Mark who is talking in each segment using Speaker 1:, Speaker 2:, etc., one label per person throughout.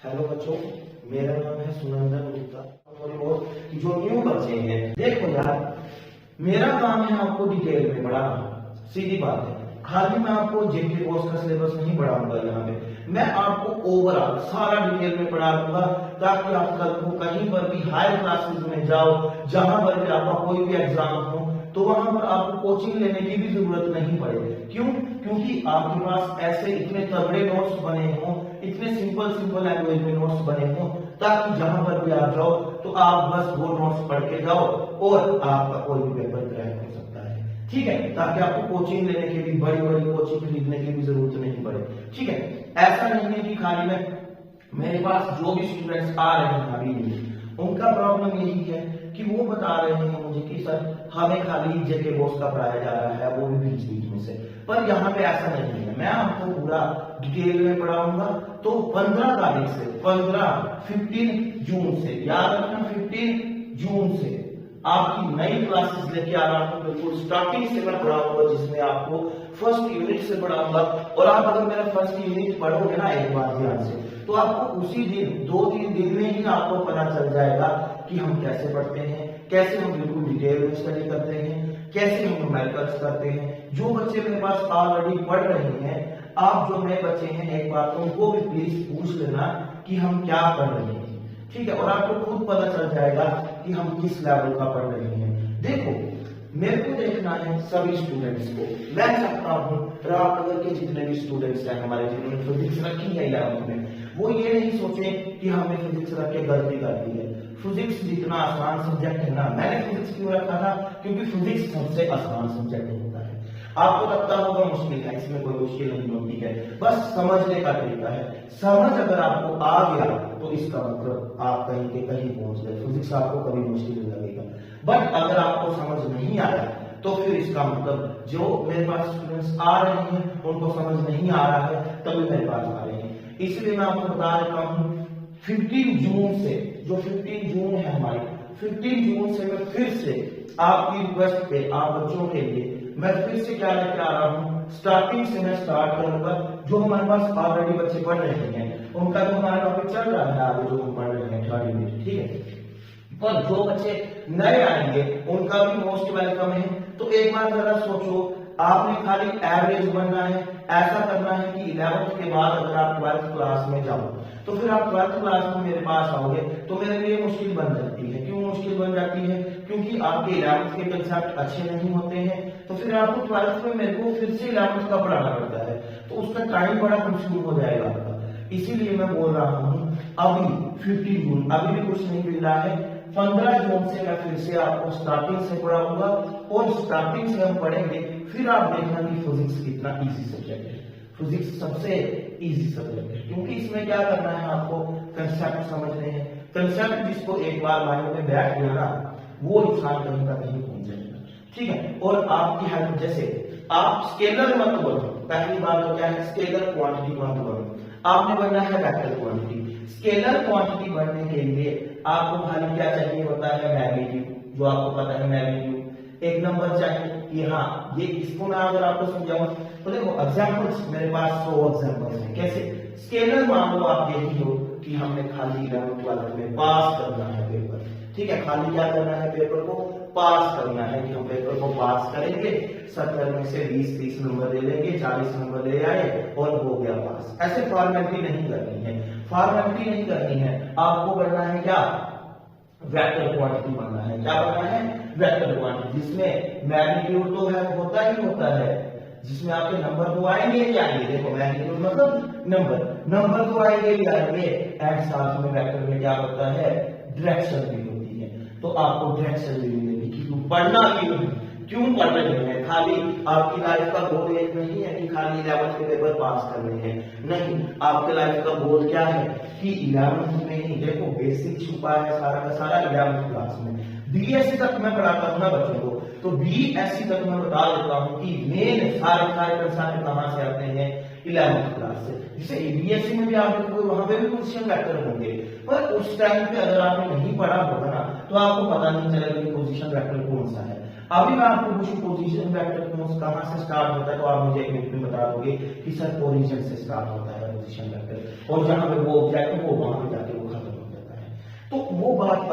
Speaker 1: Hello बच्चों, मेरा नाम है सुनंदन गुप्ता। और जो न्यू बच्चे हैं, देखो यार, मेरा काम है आपको डिटेल में पढ़ाना। सीधी बात है, खाली मैं आपको जेके कोर्स का सिलेबस नहीं पढ़ाऊंगा। यहाँ पे मैं आपको ओवरऑल सारा डिटेल में पढ़ा दूंगा, ताकि आप कल को कहीं पर भी हायर क्लासेस में जाओ, जहां पर भी आपका कोई भी एग्जाम हो, तो वहां पर आपको कोचिंग लेने की भी जरूरत नहीं पड़े। क्यों? क्योंकि आपके पास ऐसे इतने तगड़े नोट्स बने हों, इतने सिंपल लैंग्वेज में नोट्स बने हों, ताकि जहां पर भी आप जाओ तो आप बस वो नोट्स पढ़ के जाओ और आपका कोई भी पेपर क्रैक हो सकता है। ठीक है, ताकि आपको कोचिंग लेने की भी, बड़ी बड़ी कोचिंग खरीदने की भी जरूरत नहीं पड़े। ठीक है, ऐसा नहीं है कि खाली मेरे पास जो भी स्टूडेंट्स आ रहे हैं अभी, उनका प्रॉब्लम यही है कि वो बता रहे हैं मुझे कि सर हमें खाली जेके बॉस का पढ़ाया जा रहा है, वो भी बीच बीच में से। पर यहाँ पे ऐसा नहीं है, मैं आपको पूरा डिटेल में पढ़ाऊंगा। तो 15 तारीख से 15 जून से, याद रखना 15 जून से आपकी नई क्लासेस लेके आ रहा हूँ। बिल्कुल स्टार्टिंग से मैं पढ़ाऊंगा, जिसमें आपको फर्स्ट यूनिट से पढ़ाऊंगा। और आप अगर मेरा फर्स्ट यूनिट पढ़ोगे ना एक बार ध्यान से, तो आपको उसी दिन 2-3 दिन में ही आपको पता चल जाएगा कि हम कैसे पढ़ते हैं, कैसे हम बिल्कुल डिटेल में स्टडी करते हैं, कैसे हम न्यूमेरिकल्स करते हैं। जो बच्चे मेरे पास ऑलरेडी पढ़ रहे हैं, आप जो नए बच्चे हैं, एक बार उनको भी प्लीज पूछ लेना कि हम क्या पढ़ रहे हैं। ठीक है, और आपको खुद पता चल जाएगा कि हम किस लेवल का पढ़ रहे हैं। देखो, मेरे को देखना है सभी स्टूडेंट्स को। मैं चाहता हूँ रामनगर के जितने भी स्टूडेंट्स हैं हमारे, जिन्होंने फिजिक्स रखी है 11वीं में, वो ये नहीं सोचे कि हमने फिजिक्स रख के गलती कर दी है। फिजिक्स जितना आसान सब्जेक्ट है ना, मैंने फिजिक्स क्यों रखा था? क्योंकि फिजिक्स सबसे आसान सब्जेक्ट होता है। आपको लगता होगा मुश्किल है, इसमें कोई मुश्किल नहीं होती है, बस समझने का तरीका है। समझ अगर आपको आ गया तो इसका मतलब आप कहीं के कहीं पहुंच गए। फिजिक्स आपको कभी मुश्किल नहीं लगेगा। बट अगर आपको समझ नहीं आया तो फिर इसका मतलब जो मेरे पास स्टूडेंट्स आ रहे हैं उनको समझ नहीं आ रहा है, तभी मेरे पास आ रहे हैं। इसलिए मैं आपको बता देता हूँ 15 जून से, जो 15 जून है हमारी, 15 जून से मैं फिर से आपकी रिक्वेस्ट पे, आप बच्चों के लिए मैं फिर से क्या लेके आ रहा हूँ, स्टार्टिंग से मैं स्टार्ट करूंगा। जो हमारे पास ऑलरेडी बच्चे पढ़ रहे हैं उनका जो हमारा टॉपिक चल रहा है आगे, जो हम पढ़ रहे हैं 30 मिनट, ठीक है। पर जो बच्चे नए आएंगे उनका भी मोस्ट वेलकम है। तो एक बार जरा सोचो, आपने खाली एवरेज बनना है। ऐसा करना है कि 11th के बाद अगर आप 12th क्लास में जाओ, तो फिर आप 12th क्लास में मेरे पास आओगे तो मेरे लिए मुश्किल बन जाती है। क्यों मुश्किल बन जाती है? क्योंकि आपके 11th के कंसेप्ट अच्छे नहीं होते हैं, तो फिर आपको 12th में मेरे को फिर से 11th का पढ़ाना पड़ता है, तो उसका टाइम बड़ा कंज्यूम हो जाएगा आपका। इसीलिए मैं बोल रहा हूँ अभी 15 जून, अभी भी कुछ नहीं मिल रहा है। 15 जून से मैं फिर से आपको स्टार्टिंग से पढ़ाऊंगा, और स्टार्टिंग से हम पढ़ेंगे। फिर आप देखना कि फिजिक्स कितना इजी सब्जेक्ट है। फिजिक्स सबसे इजी सब्जेक्ट है, क्योंकि इसमें क्या करना है, आपको कंसेप्ट समझने हैं। कंसेप्ट जिसको एक बार माइंड में बैठ गया ना, वो इंसान कहीं का कहीं पहुंच जाएगा। ठीक है, और आपकी हेल्प, जैसे आप स्केलर मत बनो। पहली बात तो क्या है, स्केलर क्वांटिटी मत बनो, आपने बनना है वेक्टर क्वांटिटी। स्केलर क्वांटिटी बनने के लिए आपको खाली क्या चाहिए होता है, मैग्नीट्यूड, जो आपको पता है मैग्नीट्यूड। एक नंबर चाहिए कि हाँ, ये इसको मैं अगर आपको समझाऊं तो देखो एग्जांपल्स मेरे पास 100 एग्जांपल्स हैं। कैसे? स्केलर मान लो आप देखी हो कि हमने खाली 11th 12th में पास करना है पेपर। ठीक है, खाली क्या करना है, पेपर को पास करना है, कि हम पेपर को पास करेंगे, 70 में से 20-30 नंबर ले लेंगे, 40 नंबर ले आए और हो गया पास। ऐसे फॉर्मेलिटी नहीं करनी है, फॉर्मेलिटी नहीं करनी है। आपको करना है क्या, वेक्टर क्वांटिटी बनना है। क्या बनना है, वेक्टर क्वांटिटी, जिसमें मैग्नीट्यूड तो है, होता ही होता है, जिसमें आपके नंबर तो आएंगे ही आएंगे। देखो मैग्नीट्यूड मतलब नंबर तो आएंगे ही आएंगे, एंड साथ में वेक्टर में क्या होता है, डायरेक्शन भी होती है। तो आपको डायरेक्शन भी मिलेगी कि पढ़ना क्यों पढ़ रहे हैं। खाली आपकी लाइफ का गोल एक नहीं है कि खाली 11th के पेपर पास करने हैं, नहीं। आपके लाइफ का गोल क्या है कि 11th में ही, देखो बेसिक छुपा है सारा का सारा 11th क्लास में। बीएससी तक मैं पढ़ाता हूँ ना बच्चों को, तो बीएससी तक मैं बता देता हूँ कि मेन सारे कंसेप्ट कहाँ से आते हैं, 11th क्लास से। जैसे बीएससी में भी आप देखोगे वहां पे भी पोजीशन वेक्टर होंगे, पर उस टाइम पे अगर आपने नहीं पढ़ा होगा ना, तो आपको पता नहीं चलेगा कि पोजीशन वेक्टर कौन सा है। अभी मैं आपको पूछूं पोजीशन वेक्टर कहां से स्टार्ट होता है, तो आप मुझे एक मिनट में बता दोगे कि सर पोजीशन से स्टार्ट होता है पोजीशन वेक्टर, और जहां पे वो ऑब्जेक्ट हो वहां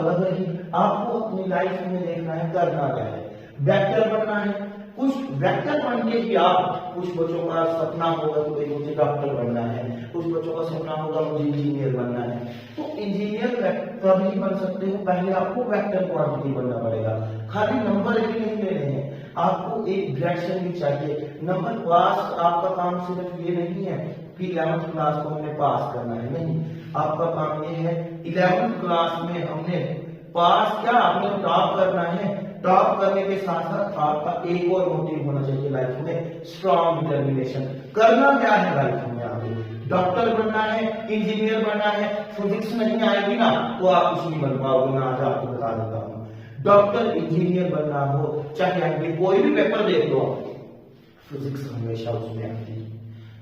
Speaker 1: अलग रही। आपको अपनी लाइफ में देखना है करना क्या है, वेक्टर बनना है। कुछ वेक्टर बन के ही आप, कुछ बच्चों का सपना होगा कि भाई मुझे डॉक्टर बनना है, कुछ बच्चों का सपना होगा मुझे इंजीनियर बनना है। तो इंजीनियर तभी बन सकते हो, पहले आपको वेक्टर क्वांटिटी बनना पड़ेगा। खाली नंबर ही नहीं लेने हैं, आपको एक डायरेक्शन भी चाहिए। नंबर पास आपका काम सिर्फ ये नहीं है कि 11th क्लास को हमने पास करना है, नहीं, आपका काम ये है 11th क्लास में हमने पास क्या, आपने टॉप करना है। टॉप करने के साथ साथ आपका एक और मोटिव होना चाहिए लाइफ में, स्ट्रॉन्ग डिटर्मिनेशन। करना क्या है लाइफ में, आगे डॉक्टर बनना है, इंजीनियर बनना है। फिजिक्स नहीं आएगी ना तो आप कुछ नहीं बन पाओगे। मैं आज आपको बता देता हूँ, डॉक्टर इंजीनियर बनना हो, चाहे आगे कोई भी पेपर देख लो, फिजिक्स हमेशा उसमें आती है।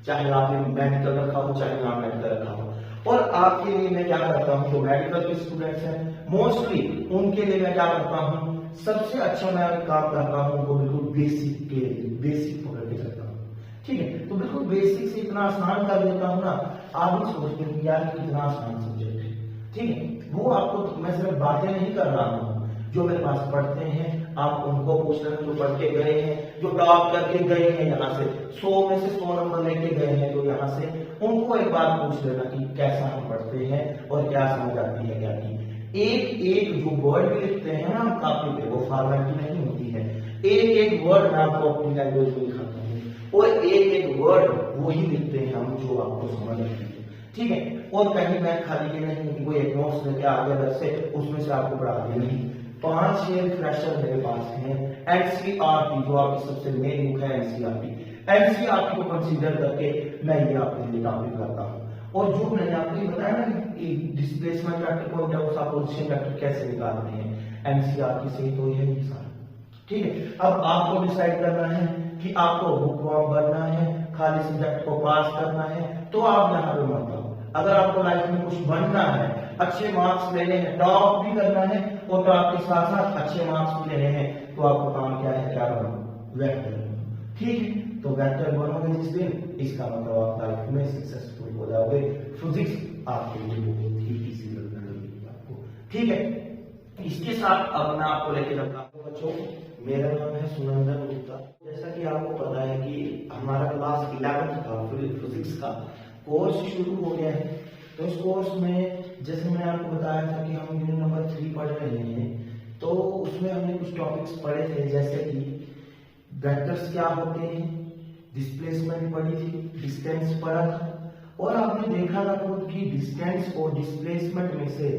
Speaker 1: चाहे आपने मेडिकल रखा हो, चाहे नॉन मेडिकल रखा हो। और आपके लिए मैं क्या करता हूँ, जो मेडिकल के स्टूडेंट्स हैं मोस्टली उनके लिए मैं क्या करता हूँ, सबसे अच्छा मैं काम करता हूँ वो बिल्कुल बेसिक पकड़ के चलता हूँ। ठीक है, तो बिल्कुल बेसिक से इतना आसान कर देता हूँ ना, आप भी सोचते हैं यार कितना आसान सब्जेक्ट है। ठीक है, वो आपको मैं सिर्फ बातें नहीं कर रहा हूँ, जो मेरे पास पढ़ते हैं आप उनको पूछ लेना, जो पढ़ के गए हैं, जो टॉप करके गए हैं, यहाँ से 100 में से 100 नंबर लेके गए हैं, तो यहाँ से उनको एक बार पूछ लेना कि कैसा हम पढ़ते हैं और क्या समझ आती है क्या नहीं। एक एक जो वर्ड भी लिखते हैं ना हम कापी पे, वो फॉर्मेलिटी नहीं होती है। एक एक वर्ड मैं आपको अपनी लैंग्वेज में लिखाता हूँ और एक एक वर्ड वही लिखते हैं हम जो आपको समझ आती है। ठीक है, और कहीं मैं खाली ये नहीं कि कोई एक नोट्स लेके आ गया से उसमें से आपको पढ़ा दिया, नहीं। 5-6 रिफ्रेशर मेरे पास हैं। एनसीईआरटी जो आपकी सबसे मेन बुक है, एनसीईआरटी को कंसीडर करके मैं ये आपके लिए टॉपिक करता हूँ। और जो मैंने आपको बताया ना कि डिस्प्लेसमेंट वेक्टर को सुपरपोजिशन वेक्टर कैसे निकालते हैं, एनसीईआरटी से तो यही सारा। ठीक है, अब आपको डिसाइड करना है कि आपको बुक वर्म बनना है, खाली सब्जेक्ट को पास करना है, तो आप यहाँ पे मत आओ। अगर आपको लाइफ में कुछ बनना है, अच्छे मार्क्स लेने हैं, टॉप भी करना है और टॉप के साथ साथ अच्छे मार्क्स भी लेने हैं, तो आपको काम क्या है, क्या बनो, वेक्टर। ठीक है, तो वेक्टर बनोगे जिस दिन, इसका मतलब आप लाइफ में सक्सेसफुल हो जाओगे। फिजिक्स आपके लिए बहुत ही इजी लगेगी आपको। ठीक है, इसके साथ अब मैं आपको लेके चलता हूँ। बच्चों, मेरा नाम है सुनंदन गुप्ता। जैसा कि आपको पता है कि हमारा क्लास 11th का फिजिक्स का कोर्स शुरू हो गया है। तो इस कोर्स में जैसे मैंने आपको बताया था कि हम यूनिट नंबर 3 पढ़ रहे हैं, तो उसमें हमने कुछ टॉपिक्स पढ़े थे, जैसे कि वेक्टर्स क्या होते हैं, डिस्प्लेसमेंट पढ़ी थी, डिस्टेंस पढ़ा था, और आपने देखा था खुद कि डिस्टेंस और डिस्प्लेसमेंट में से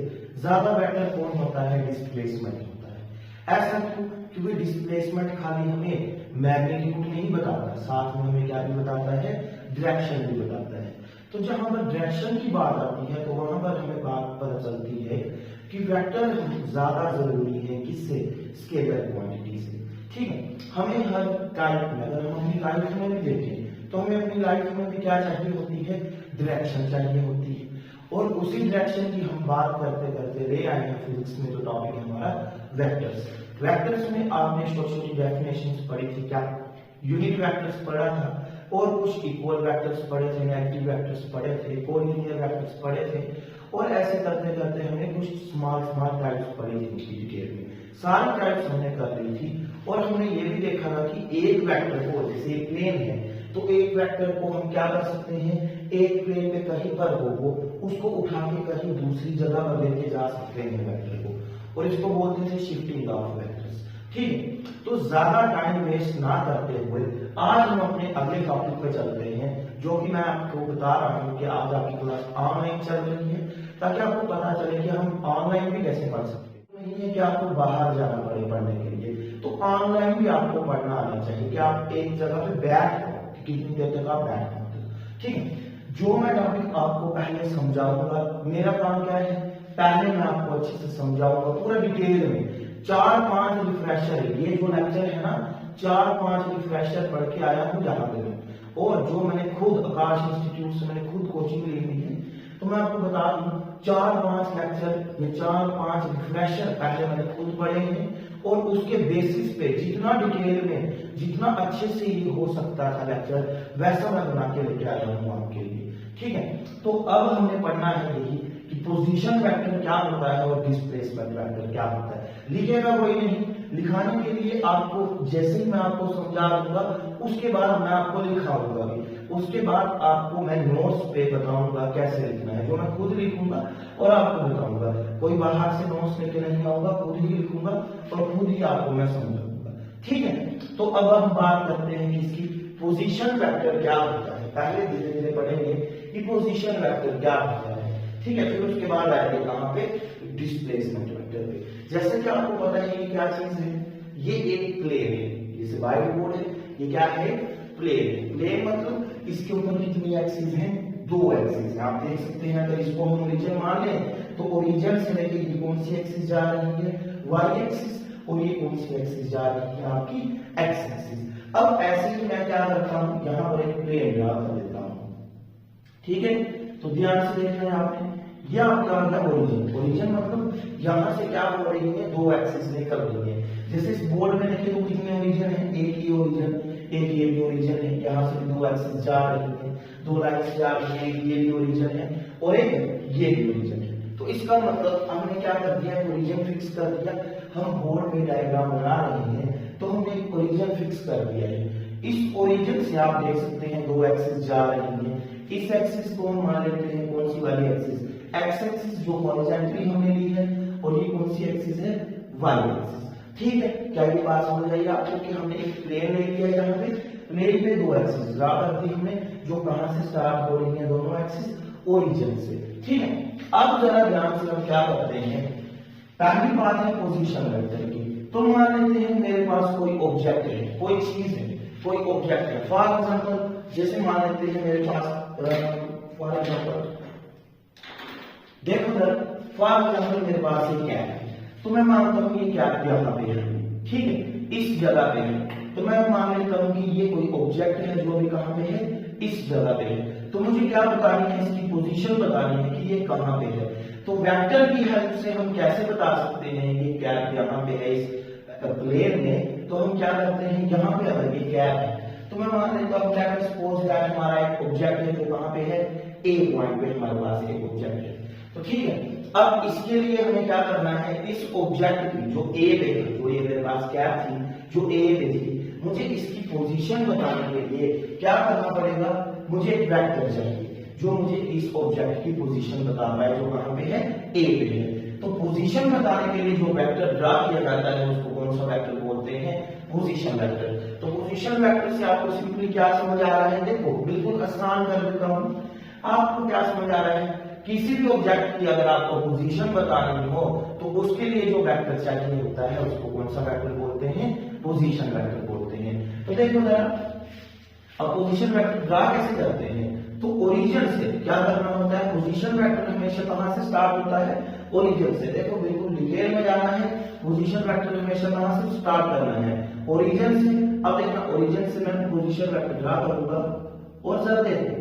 Speaker 1: ज्यादा वेक्टर कौन होता है, डिस्प्लेसमेंट होता है। ऐसा क्यों? क्योंकि डिस्प्लेसमेंट खाली हमें मैग्नीट्यूड नहीं बताता, साथ में हमें क्या भी बताता है, डायरेक्शन भी बताता है। तो जहां पर डायरेक्शन की बात आती है तो वहां पर हमें बात पता चलती है कि वेक्टर ज्यादा जरूरी है किससे, स्केलर क्वांटिटी से। ठीक है, हमें हर टाइप में, अगर हम अपनी लाइफ में भी देखें तो हमें अपनी लाइफ में भी क्या चाहिए होती है, डायरेक्शन चाहिए होती है। और उसी डायरेक्शन की हम बात करते करते ले आए हैं फिजिक्स में, जो टॉपिक है हमारा वेक्टर्स। वेक्टर्स में आपने छोटी डेफिनेशंस पढ़ी थी, क्या यूनिट वेक्टर्स पढ़ा था, और कुछ इक्वल वेक्टर्स पढ़े थे, नेगेटिव वेक्टर्स पढ़े थे, कोलिनियर वेक्टर्स पढ़े थे, और ऐसे करते करते हमने कुछ स्मॉल टाइप्स पढ़ी थी उनकी डिटेल में। सारी टाइप्स हमने कर ली थी, और हमने ये भी देखा था कि एक वेक्टर को, जैसे एक प्लेन है, तो एक वेक्टर को हम क्या कर सकते हैं, एक प्लेन पे कहीं पर हो वो उसको उठा के कहीं दूसरी जगह पर लेके जा सकते हैं वेक्टर को, और इसको बोलते थे शिफ्टिंग ऑफ वेक्टर्स। ठीक है, तो ज्यादा टाइम वेस्ट ना करते हुए आज हम अपने अगले टॉपिक पे चलते हैं, जो कि मैं आपको बता रहा हूँ कि आज आपकी क्लास ऑनलाइन चल रही है, ताकि आपको पता चले कि हम ऑनलाइन भी कैसे पढ़ सकते हैं। नहीं है कि आपको बाहर जाना पड़े पढ़ने के लिए, तो ऑनलाइन भी आपको पढ़ना आना चाहिए कि आप एक जगह पे बैठ कितनी देर तक आप बैठ पाते हो। ठीक है, जो मैं टॉपिक आपको पहले समझाऊंगा, मेरा काम क्या है, पहले मैं आपको अच्छे से समझाऊंगा पूरा डिटेल में, 4-5 रिफ्रेशर, ये जो लेक्चर है ना 4-5 रिफ्रेशर पढ़ के आया हूँ यहाँ पे मैं, और जो मैंने खुद आकाश इंस्टीट्यूट से मैंने खुद कोचिंग ली हुई है, तो मैं आपको बता दूं 4-5 लेक्चर, ये 4-5 रिफ्रेशर पहले मैंने खुद पढ़े हैं, और उसके बेसिस पे जितना डिटेल में, जितना अच्छे से ये हो सकता था लेक्चर, वैसा मैं बना के लेके आया हूँ आपके लिए। ठीक है, तो अब हमने पढ़ना है यही कि पोजीशन वेक्टर क्या होता है और डिस्प्लेसमेंट वेक्टर क्या होता है। लिखेगा कोई नहीं, लिखाने के लिए आपको जैसे ही मैं आपको समझा दूंगा उसके बाद मैं आपको लिखाऊंगा भी, उसके बाद आपको मैं नोट्स पे बताऊंगा कैसे लिखना है, जो मैं खुद लिखूंगा और आपको बताऊंगा। कोई बाहर से नोट्स लेके नहीं आऊंगा, खुद ही लिखूंगा और खुद ही आपको मैं समझाऊंगा। ठीक है, तो अब हम बात करते हैं कि इसकी पोजीशन वेक्टर क्या होता है। पहले धीरे धीरे पढ़ेंगे कि पोजीशन वेक्टर क्या होता है, ठीक है, फिर उसके बाद आएंगे कहां पे, डिस्प्लेसमेंट वेक्टर पे। जैसे कि आपको पता है ये क्या चीज है, ये एक प्लेन है, जैसे व्हाइट बोर्ड है, ये क्या है, प्लेन है। प्लेन मतलब इसके ऊपर कितनी एक्सिस हैं, 2 एक्सिस है। आप देख सकते हैं अगर इसको हम ओरिजिन मान लें तो ओरिजिन से लेके ये कौन सी एक्सिस जा रही है, वाई एक्सिस, और ये कौन सी एक्सिस जा रही है, आपकी एक्स एक्सिस। अब ऐसे ही मैं क्या करता हूं, यहां पर एक प्लेन ड्रा कर देता हूं, ठीक है। तो ध्यान से देखना है आपने, ये आपका आ गया ओरिजिन। ओरिजिन मतलब यहां से क्या हो रही है, 2 एक्सिस निकल रही है। जैसे इस बोर्ड में देखिए तो कितने ओरिजिन है, एक ही ओरिजिन, एक ये भी ओरिजिन है, यहाँ से 2 एक्सिस जा रही है, 2 लाइन्स जा रही है, ये भी ओरिजिन है और एक ये भी ओरिजिन है। तो इसका मतलब हमने क्या कर दिया, ओरिजिन फिक्स कर दिया। हम बोर्ड में डायग्राम बना रहे हैं तो हमने एक ओरिजिन फिक्स कर दिया है। इस ओरिजिन से आप देख सकते हैं 2 एक्सिस जा रही है। इस एक्सिस को हम मान लेते हैं कौन सी वाली एक्सिस, एक्स एक्सिस जो हॉरिजॉन्टली हमने ली है, और ये कौन सी एक्सिस है, वाई एक्सिस। ठीक है, क्या ये बात समझ आई आपको कि हमने एक प्लेन ले लिया, यहाँ पे प्लेन पे 2 एक्सिस ड्रा कर दी हमने, जो कहां से स्टार्ट हो रही है, दोनों एक्सिस ओरिजिन से। ठीक है, अब जरा ध्यान से हम क्या करते हैं, पहली बात है पोजीशन वेक्टर की। तो मान लेते हैं मेरे पास कोई ऑब्जेक्ट है, कोई चीज है, कोई ऑब्जेक्ट है। फॉर एग्जाम्पल जैसे मान लेते हैं मेरे पास फॉर एग्जाम्पल देखो सर, फॉर एग्जाम्पल मेरे पास ये कैप है, तो मैं मानता हूं ये कैप यहाँ पे है, ठीक है, इस जगह पे है। तो मैं मान लेता हूं कि ये कोई ऑब्जेक्ट है जो अभी कहां पे है, इस जगह पे है। तो मुझे क्या बतानी है, इसकी पोजीशन बतानी है कि ये कहां पे है। तो वेक्टर की हेल्प से हम कैसे बता सकते हैं ये कैप यहाँ पे है इस प्लेन में। तो हम क्या करते हैं, यहाँ पे अगर ये कैप है तो मैं मान लेता हूँ कैप, सपोज दैट हमारा एक ऑब्जेक्ट है जो कहां पे है, ए पॉइंट पे हमारे पास एक ऑब्जेक्ट है। तो ठीक है, अब इसके लिए हमें क्या करना है, इस ऑब्जेक्ट की जो ए पे थी, जो ये मेरे पास कैप थी जो ए पे थी, मुझे इसकी पोजीशन बताने के लिए क्या करना पड़ेगा, मुझे एक वेक्टर चाहिए जो मुझे इस ऑब्जेक्ट की पोजीशन बता रहा है, जो कहां पे है, ए पे है। तो पोजीशन बताने के लिए जो वेक्टर ड्रा किया जाता है उसको कौन सा वेक्टर बोलते हैं, पोजीशन वेक्टर। तो पोजीशन वेक्टर से आपको सिंपली क्या समझ आ रहा है, देखो बिल्कुल आसान कर देता हूं, आपको क्या समझ आ रहा है, किसी भी ऑब्जेक्ट की अगर आपको पोजीशन बतानी हो तो उसके लिए जो वेक्टर चाहिए होता है उसको कौन सा वेक्टर बोलते हैं, पोजीशन वेक्टर बोलते हैं। तो देखो जरा, अब पोजीशन वेक्टर ड्रा कैसे करते हैं, तो ओरिजिन से क्या करना होता है, पोजीशन वेक्टर हमेशा कहां से स्टार्ट होता है, ओरिजिन से। देखो बिल्कुल डिटेल में जाना है, पोजीशन वेक्टर हमेशा कहां से स्टार्ट करना है, ओरिजिन से। अब देखना, ओरिजिन से मैं पोजीशन वेक्टर ड्रा करूंगा और जरा देखो,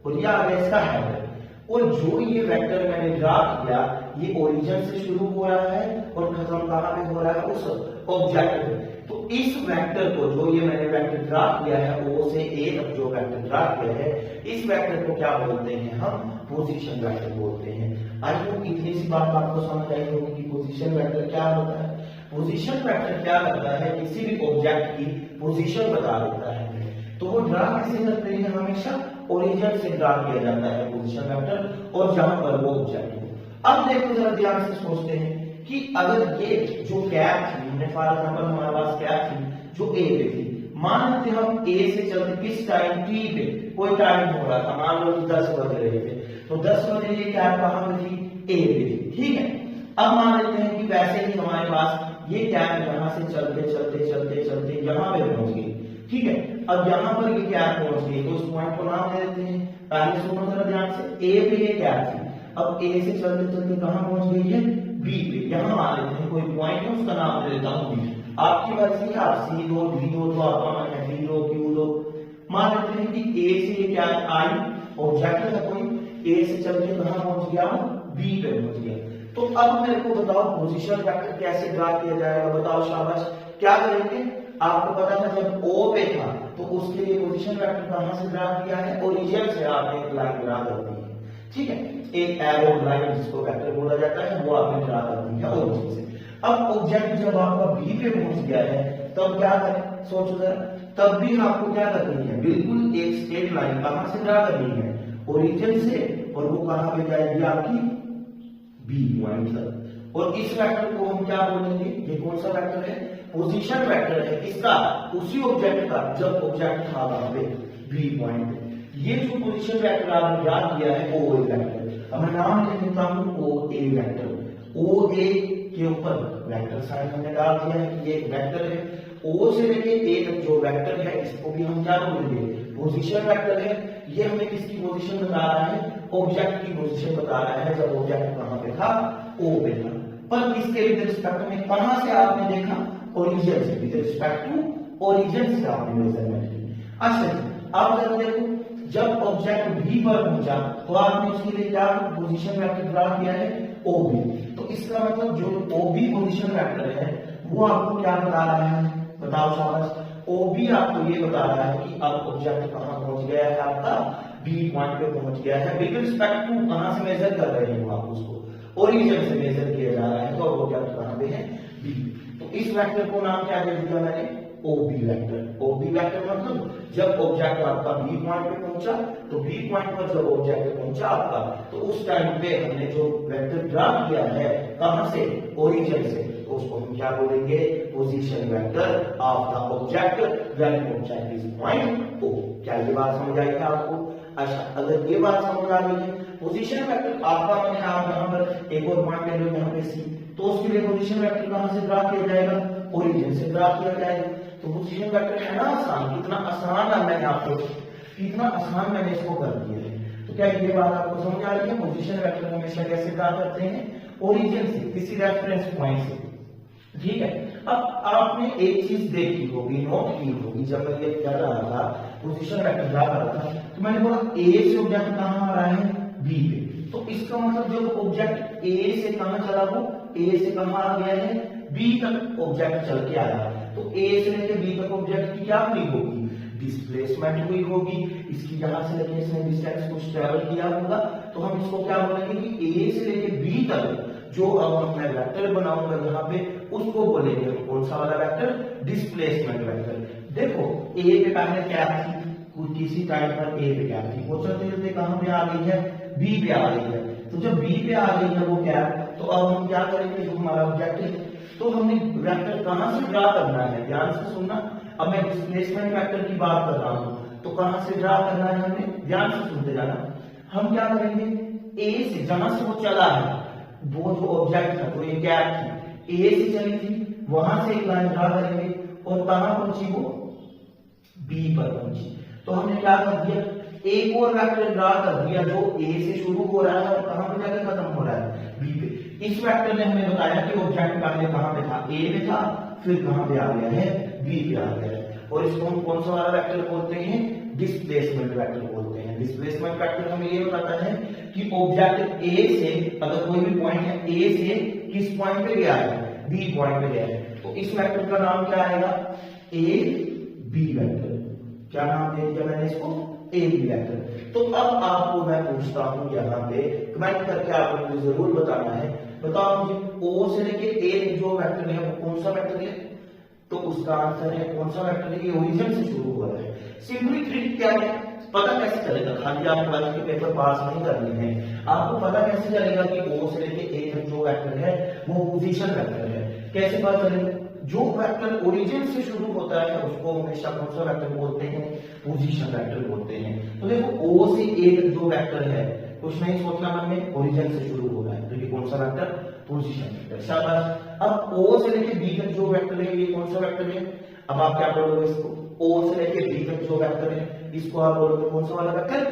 Speaker 1: और ये आ गया इसका हेडर, और जो ये वेक्टर मैंने ड्रा किया ये ओरिजिन से शुरू हो रहा है और खत्म कहां पे हो रहा है, उस ऑब्जेक्ट पे। तो इस वेक्टर को, जो ये मैंने वेक्टर ड्रा किया है ओ से ए तक जो वेक्टर ड्रा किया है, इस वेक्टर को क्या बोलते हैं, हम पोजीशन वेक्टर बोलते हैं। आई होप इतनी सी बात आपको समझ आई होगी कि पोजीशन वेक्टर क्या होता है। पोजीशन वेक्टर क्या करता है, किसी भी ऑब्जेक्ट की पोजीशन बता देता है। तो वो ड्रा कैसे करते हैं, हमेशा ओरिजिन से ड्रा किया जाता है पोजीशन वेक्टर, और जहां पर वो ऑब्जेक्ट हो। अब देखो जरा ध्यान से सोचते हैं कि अगर ये जो कैप थी, हमने फॉर एग्जांपल हमारे पास कैप थी जो ए पे थी, मान लेते हम ए से चलते किस टाइम, टी पे कोई टाइम हो रहा था, मान लो 10 बज रहे थे, तो 10 बजे ये कैप कहां पे थी, ए पे थी। ठीक है, अब मान लेते हैं कि वैसे ही हमारे पास ये कैप यहां से चलते चलते चलते चलते यहां पे पहुंच गई। ठीक है, अब यहां पर ये कैप पहुंच गई तो उस पॉइंट को नाम दे देते हैं। पहले सुनो जरा ध्यान से, ए पे ये कैप थी, अब ए से चलते चलते कहां पहुंच गई है, बी पे। यहां मान लेते हैं कोई पॉइंट है, उसका नाम दे देता हूं बी। आपकी मर्जी है, आप सी दो, डी दो, तो आपका मन है डी दो, क्यू दो। मान लेते हैं कि ए से ये क्या आई, ऑब्जेक्ट है कोई, ए से चल के कहां पहुंच गया, बी पे पहुंच गया। तो अब मेरे को बताओ पोजीशन वेक्टर कैसे ड्रा किया जाएगा, बताओ शाबाश। क्या करेंगे, आपको पता था जब ओ पे था तो उसके लिए पोजीशन वेक्टर कहां से ड्रा किया है, ओरिजिन से आपने एक लाइन ड्रा कर दी है। ठीक है, एक एरो लाइन जिसको वेक्टर बोला जाता है वो आपने ड्रा कर दी है ओरिजिन से। अब ऑब्जेक्ट जब आपका बी पे पहुंच गया है तब क्या करें, सोचो जरा, तब भी आपको क्या करनी है, बिल्कुल एक स्ट्रेट लाइन कहां से ड्रा करनी है, ओरिजिन से, और वो कहां पे जाएगी आपकी बी पॉइंट तक। और इस वेक्टर को हम क्या बोलेंगे, ये कौन सा वेक्टर है, पोजीशन वेक्टर है, किसका, उसी ऑब्जेक्ट का जब ऑब्जेक्ट था वहां पे बी पॉइंट पे। ये जो पोजीशन वेक्टर आपने याद किया है ओ ए वेक्टर, अब मैं नाम लिख देता हूं ओ ए वेक्टर। ओ ए के ऊपर वेक्टर साइन हमने डाल दिया है कि ये एक वेक्टर है। ओ से लेके ए तक जो वेक्टर है इसको भी हम क्या बोलेंगे, पोजीशन वेक्टर है। ये हमें किसकी पोजीशन बता रहा है, ऑब्जेक्ट की पोजीशन बता रहा है जब ऑब्जेक्ट कहां पे था, ओ पे था। पर इसके विद रिस्पेक्ट में कहां से आपने देखा, ओरिजिन से, विद रिस्पेक्ट टू ओरिजिन से आपने मेजरमेंट की। अच्छा अब जरा देखो, जब ऑब्जेक्ट बी पर पहुंचा तो आपने उसके लिए क्या पोजीशन वेक्टर ड्रा किया है, ओबी। तो इसका मतलब जो ओबी पोजीशन वेक्टर है वो आपको क्या बता रहा है, बताओ शाबाश, ओबी आपको ये बता रहा है कि अब ऑब्जेक्ट कहां पहुंच गया है, आपका बी पॉइंट पे पहुंच गया है। विद रिस्पेक्ट टू कहां से मेजर कर रहे हो आप उसको, ओरिजिन से मेजर किया जा रहा है, तो ऑब्जेक्ट कहां पे है, बी। तो इस वेक्टर को नाम क्या दे दिया मैंने, ओबी वेक्टर। ओबी वेक्टर मतलब जब ऑब्जेक्ट आपका बी पॉइंट पे पहुंचा तो बी पॉइंट पर जब ऑब्जेक्ट पहुंचा आपका, तो उस टाइम पे हमने जो वेक्टर ड्रा किया है कहां से, ओरिजिन से, तो उसको हम क्या बोलेंगे, position vector of the object when object is point O. क्या ये बात समझ आई है आपको? अच्छा, अगर ये बात समझ आ गई है, पोजीशन वेक्टर आपका मैंने आप यहां पर एक और पॉइंट ले लो यहां पे सी, तो उसके लिए पोजीशन वेक्टर कहां से ड्रा किया जाएगा, ओरिजिन से ड्रा किया जाएगा। तो पोजीशन वेक्टर है ना आसान, कितना आसान है, मैंने आपको कितना आसान मैंने इसको कर दिया है। तो क्या ये बात आपको समझ आ रही है, पोजीशन वेक्टर हमेशा कैसे ड्रा करते हैं, ओरिजिन से, किसी रेफरेंस पॉइंट से। ठीक है, अब आपने एक चीज देखी होगी, नोट की होगी, जब मैं ये कर रहा था पोजीशन वेक्टर ड्रा कर रहा था तो मैंने बोला ए से ऑब्जेक्ट कहां आ रहा है, बी पे। तो इसका मतलब जो ऑब्जेक्ट ए से कहां चला, वो ए से कहां आ गया है, बी तक ऑब्जेक्ट चल के आया। तो ए से लेकर बी तक ऑब्जेक्ट की क्या हुई होगी, डिस्प्लेसमेंट हुई होगी। इसकी यहां से लेकर इसने डिस्टेंस कुछ ट्रेवल किया होगा, तो हम इसको क्या बोलेंगे कि ए से लेकर बी तक जो अब मैं वेक्टर बनाऊंगा यहाँ पे उसको बोलेंगे हम कौन सा वाला वेक्टर, डिस्प्लेसमेंट वेक्टर। देखो ए पे पहले कैप थी, किसी टाइम पर ए पे कैप थी, वो चलते चलते कहां पे आ गई है, बी पे आ गई है। तो जब बी पे आ गई है वो कैप, तो अब हम क्या करेंगे, जो हमारा ऑब्जेक्ट है तो हमने वेक्टर कहां से ड्रा करना है, ध्यान से सुनना। अब मैं डिस्प्लेसमेंट वेक्टर की बात कर रहा हूं, तो कहां से ड्रा करना है हमें, ध्यान से सुनते जाना। हम क्या करेंगे, ए से, जहां से वो चला है, वो जो ऑब्जेक्ट था, तो ये कैप थी, ए से चली थी, वहां से एक लाइन ड्रा करेंगे और कहां पहुंची वो, बी पर पहुंची। तो हमने क्या कर दिया, एक और वेक्टर ड्रा कर दिया जो ए से शुरू हो रहा है और कहां पे जाकर खत्म हो रहा है, बी पे। इस वेक्टर ने हमें बताया कि ऑब्जेक्ट पहले कहां पे था, ए पे था, फिर कहां पे आ गया है, बी पे आ गया है। और इसको हम कौन सा वाला वेक्टर बोलते हैं, डिस्प्लेसमेंट वेक्टर बोलते हैं। डिस्प्लेसमेंट वेक्टर हमें ये बताता है कि ऑब्जेक्ट ए से, अगर कोई भी पॉइंट है, ए से किस पॉइंट पे गया है, बी पॉइंट पे गया है, तो इस वेक्टर का नाम क्या आएगा, ए बी वेक्टर। क्या नाम दे दिया मैंने इसको, ए बी वेक्टर। तो अब आपको मैं पूछता हूं यहाँ पे, कमेंट करके आपको मुझे जरूर बताना है, बताओ मुझे ओ से लेके ए जो वेक्टर है वो कौन सा वेक्टर है, तो उसका आंसर है कौन सा वेक्टर है, ये ओरिजिन से शुरू हो रहा है। सिंपली ट्रिक क्या है, पता कैसे चलेगा, खाली आप ट्वेल्थ के पेपर पास नहीं करने हैं, आपको पता कैसे चलेगा कि ओ से लेके ए तक जो वेक्टर है वो पोजीशन वेक्टर है। कैसे पता चलेगा, जो वेक्टर ओरिजिन से शुरू होता है उसको हमेशा कौन सा वेक्टर बोलते हैं, पोजीशन वेक्टर बोलते हैं। तो देखो ओ से ए तक जो वेक्टर है, कुछ नहीं सोचना मन में, ओरिजिन से शुरू हो रहा है, तो ये कौन सा वेक्टर, पोजीशन वेक्टर। शाबाश। अब ओ से लेके बी तक जो वेक्टर है ये कौन सा वेक्टर है, अब आप क्या बोलोगे इसको, ओ से लेके बी तक जो वेक्टर है इसको आप बोलोगे कौन सा वाला वेक्टर,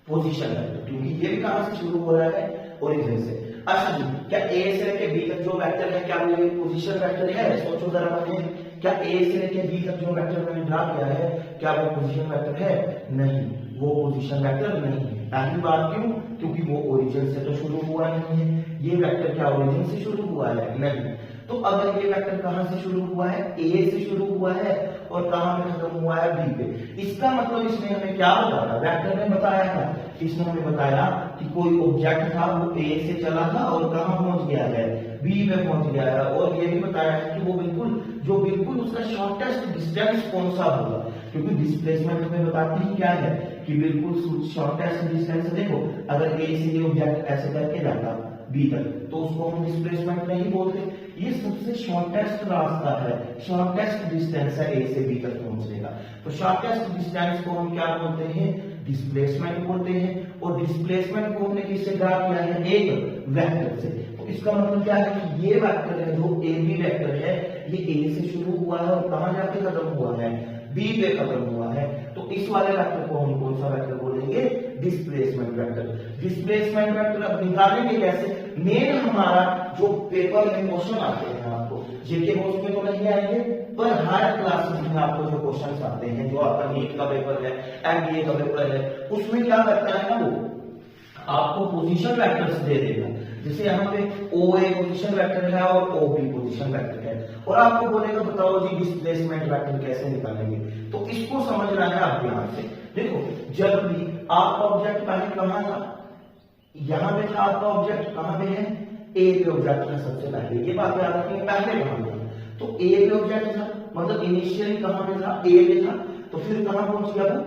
Speaker 1: पोजीशन वेक्टर, क्योंकि ये भी कहां से शुरू हो रहा है, ओरिजिन से। अच्छा जी, क्या ए से लेके बी तक जो वेक्टर है क्या वो पोजीशन वेक्टर है, सोचो जरा मुझे, क्या ए से लेके बी तक जो वेक्टर मैंने ड्रा किया है क्या वो पोजीशन वेक्टर है, नहीं, वो पोजीशन वेक्टर नहीं है। पहली बात क्यों, क्योंकि वो ओरिजिन से तो शुरू हुआ नहीं है, ये वेक्टर क्या ओरिजिन से शुरू हुआ है, नहीं। तो अगर ये वेक्टर कहां से शुरू हुआ है, ए से शुरू हुआ है और कहां पे खत्म हुआ है, बी पे। इसका मतलब इसने हमें क्या बताया, वेक्टर ने बताया था, इसने हमें बताया कि कोई ऑब्जेक्ट था वो ए से चला था और कहां पहुंच गया है, बी पे पहुंच गया है। और ये भी बताया है कि वो बिल्कुल उसका शॉर्टेस्ट डिस्टेंस कौन सा होगा, क्योंकि डिस्प्लेसमेंट हमें बताती ही क्या है कि बिल्कुल शॉर्टेस्ट डिस्टेंस। देखो अगर ए से ये ऑब्जेक्ट ऐसे करके जाता बी तक तो उसको हम डिस्प्लेसमेंट नहीं बोलते, ये सबसे शॉर्टेस्ट रास्ता है, शॉर्टेस्ट डिस्टेंस है ए से बी तक पहुंचने का। तो शॉर्टेस्ट डिस्टेंस को हम क्या बोलते हैं, डिस्प्लेसमेंट बोलते हैं। और डिस्प्लेसमेंट को हमने किससे ड्रा किया है, एक वेक्टर से। तो इसका मतलब क्या है कि ये वेक्टर है जो ए बी वेक्टर है, ये ए से शुरू हुआ है और कहां जाके खत्म हुआ है, बी पे खत्म हुआ है। तो इस वाले वेक्टर को हम कौन सा वेक्टर बोलेंगे, डिस्प्लेसमेंट वेक्टर। डिस्प्लेसमेंट वेक्टर अब निकालेंगे कैसे, मेन हमारा जो पेपर में क्वेश्चन आते हैं, आपको जीके बोर्ड में तो नहीं आएंगे पर हायर क्लासेस में आपको जो क्वेश्चन आते हैं, जो आपका नीट का पेपर है, एमबीए का पेपर है, उसमें क्या करता है ना, वो आपको पोजीशन वेक्टर्स दे देगा। जैसे यहाँ पे ओ ए पोजीशन वेक्टर है और ओ बी पोजीशन वेक्टर है, और आपको बोलेगा बताओ जी डिस्प्लेसमेंट वेक्टर कैसे निकालेंगे। तो इसको समझना है आप ध्यान से। देखो जब भी आपका ऑब्जेक्ट पहले कहां था, यहां पे था आपका ऑब्जेक्ट, कहां पे है, ए पे ऑब्जेक्ट है सबसे पहले, ये बात याद रखिए, पहले कहां था, तो ए पे ऑब्जेक्ट था, मतलब इनिशियली कहां पे था, ए पे था, तो फिर कहां पहुंच गया वो,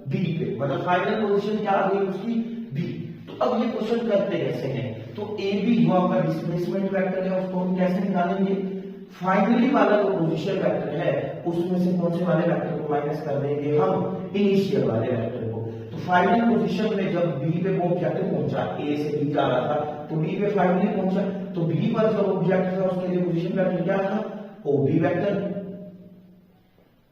Speaker 1: बी पे, मतलब फाइनल पोजीशन क्या आ गई उसकी, बी। तो अब ये क्वेश्चन करते कैसे हैं, तो ए बी जो आपका डिस्प्लेसमेंट वेक्टर है उसको हम कैसे निकालेंगे, फाइनली वाला जो पोजीशन वेक्टर है उसमें से कौन से वाले वेक्टर को माइनस कर देंगे हम, इनिशियल वाले वेक्टर को। तो फाइनल पोजीशन में जब बी पे वो ऑब्जेक्ट पहुंचा, ए से बी जा रहा था तो बी पे फाइनली पहुंचा, तो बी पर जो ऑब्जेक्ट था उसके लिए पोजीशन वेक्टर क्या था, ओ बी वेक्टर।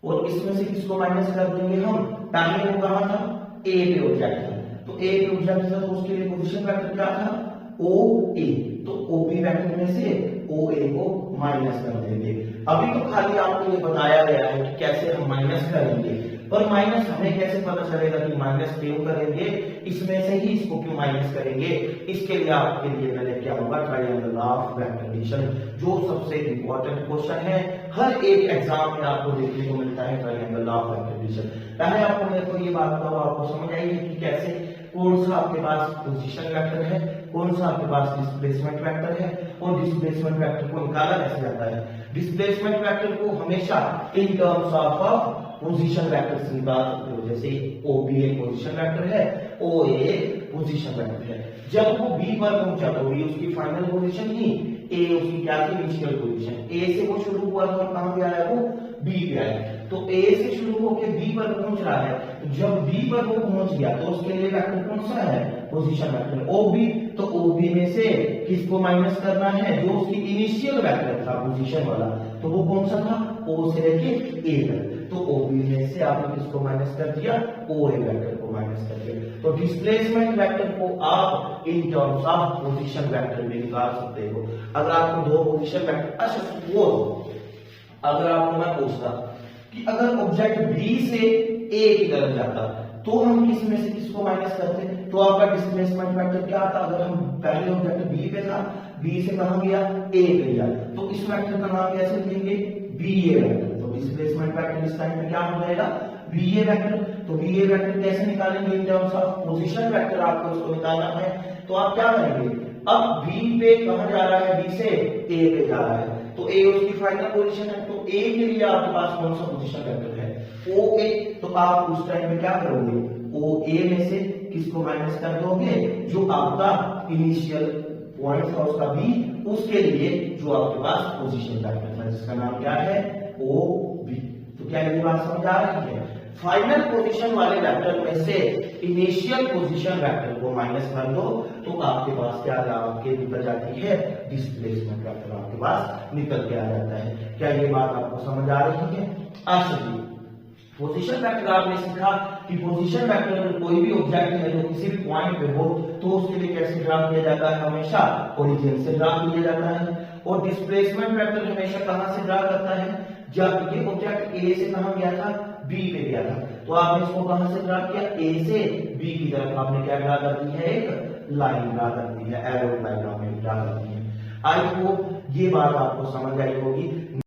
Speaker 1: और इसमें से किसको माइनस कर देंगे हम, पहले वो कहां था, ए पे ऑब्जेक्ट था, तो ए पे ऑब्जेक्ट था तो उसके लिए पोजीशन वेक्टर क्या था, ओ ए। तो ओ बी वेक्टर में से ओ ए को माइनस कर देंगे। अभी तो खाली आपको ये बताया गया है कि कैसे हम माइनस करेंगे, पर माइनस हमें कैसे पता चलेगा कि माइनस क्यों करेंगे, इसमें से ही इसको क्यों माइनस करेंगे। इसके लिए आपके लिए मैंने क्या होगा, ट्रायंगल ऑफ वेक्टर एडिशन, जो सबसे इंपॉर्टेंट क्वेश्चन है, हर एक एग्जाम में आपको देखने को मिलता है ट्रायंगल ऑफ वेक्टर एडिशन। पहले आपको मेरे को ये बात बताओ, आपको समझ आएगी कि कैसे, कौन सा आपके पास पोजीशन वेक्टर है, कौन सा आपके पास डिस्प्लेसमेंट वेक्टर है, और डिस्प्लेसमेंट वेक्टर को निकाला कैसे जाता है। डिस्प्लेसमेंट वेक्टर को हमेशा in terms of position vector से निकाल सकते हो, जैसे ओ बी एक पोजीशन वेक्टर है, ओ ए पोजीशन वेक्टर है। जब वो बी पर पहुंचा तो बी उसकी फाइनल पोजीशन ही, ए उसकी क्या थी, इनिशियल पोजीशन। ए से वो शुरू हुआ था और कहां पे आया वो, बी पे आया। तो ए से शुरू होकर बी पर पहुंच रहा है, तो जब बी पर वो पहुंच गया तो उसके लिए वेक्टर कौन सा है, पोजीशन वेक्टर ओ बी। तो ओ बी में से किसको माइनस करना है, जो उसकी इनिशियल वेक्टर था पोजीशन वाला, तो वो कौन सा था, ओ से लेके ए तक। तो ओ बी में से आपने किसको माइनस कर दिया, ओ ए वेक्टर को माइनस कर दिया। तो डिस्प्लेसमेंट वेक्टर को आप in terms of position vector में निकाल सकते हो। अगर आपको दो पोजीशन वेक्टर, अच्छा सपोज अगर आपको मैं पूछता कि अगर ऑब्जेक्ट बी से ए की तरफ जाता तो हम किस में से किसको माइनस करते, तो आपका डिस्प्लेसमेंट वेक्टर क्या था, अगर हम पहले ऑब्जेक्ट बी पे था, बी से कहां गया, ए पे गया, तो इस वेक्टर का नाम कैसे लिखेंगे, बी ए वेक्टर। तो डिस्प्लेसमेंट वेक्टर इस टाइम पे क्या हो जाएगा, बी ए वेक्टर। तो बी ए वेक्टर कैसे निकालेंगे, in terms of position vector आपको उसको निकालना है। तो आप क्या करेंगे, अब बी पे कहां जा रहा है, बी से ए पे जा रहा है, तो ए उसकी फाइनल पोजीशन है, तो ए के लिए आपके पास कौन सा पोजीशन वेक्टर है, ओ ए। तो आप उस टाइम में क्या करोगे, ओ ए में से किसको माइनस कर दोगे, जो आपका इनिशियल पॉइंट था उसका बी, उसके लिए जो आपके पास पोजीशन वेक्टर था जिसका नाम क्या है, ओ बी। तो क्या ये बात समझ आ रही है, फाइनल पोजीशन वाले वेक्टर में से इनिशियल पोजीशन वेक्टर को माइनस कर दो तो आपके पास क्या आपके निकल जाती है, डिस्प्लेसमेंट वेक्टर आपके पास निकल के आ जाता है। क्या ये बात आपको समझ आ रही है। अच्छा जी, पोजीशन वेक्टर आपने सीखा कि पोजीशन वेक्टर में कोई भी ऑब्जेक्ट है जो किसी भी पॉइंट पे हो तो उसके लिए कैसे ड्रा किया जाता है, हमेशा ओरिजिन से ड्रा किया जाता है। और डिस्प्लेसमेंट वेक्टर हमेशा कहां से ड्रा करता है, जब ये ऑब्जेक्ट ए से कहां गया था, बी पे गया था, तो आपने इसको कहां से ड्रा किया, ए से बी की तरफ आपने क्या ड्रा कर दी है, एक लाइन ड्रा कर दी है, एरो लाइन आपने ड्रा कर दी है। आई होप ये बात आपको समझ आई होगी।